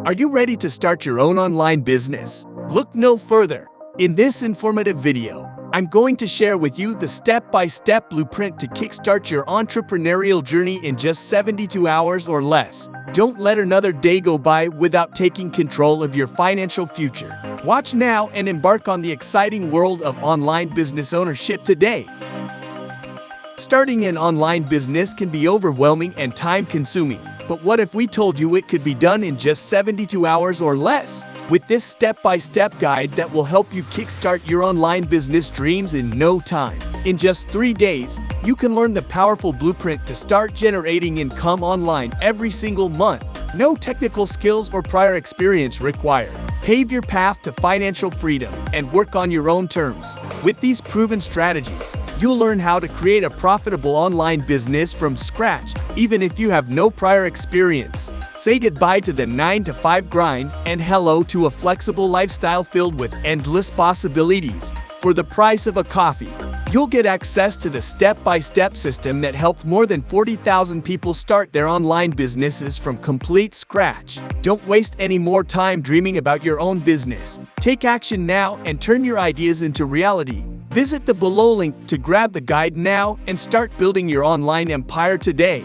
Are you ready to start your own online business? Look no further. In this informative video, I'm going to share with you the step-by-step blueprint to kickstart your entrepreneurial journey in just 72 hours or less. Don't let another day go by without taking control of your financial future. Watch now and embark on the exciting world of online business ownership today. Starting an online business can be overwhelming and time-consuming, but what if we told you it could be done in just 72 hours or less? With this step-by-step guide that will help you kickstart your online business dreams in no time. In just 3 days, you can learn the powerful blueprint to start generating income online every single month. No technical skills or prior experience required. Pave your path to financial freedom and work on your own terms. With these proven strategies, you'll learn how to create a profitable online business from scratch, even if you have no prior experience. Say goodbye to the 9-to-5 grind and hello to a flexible lifestyle filled with endless possibilities. For the price of a coffee, you'll get access to the step-by-step system that helped more than 40,000 people start their online businesses from complete scratch. Don't waste any more time dreaming about your own business. Take action now and turn your ideas into reality. Visit the below link to grab the guide now and start building your online empire today.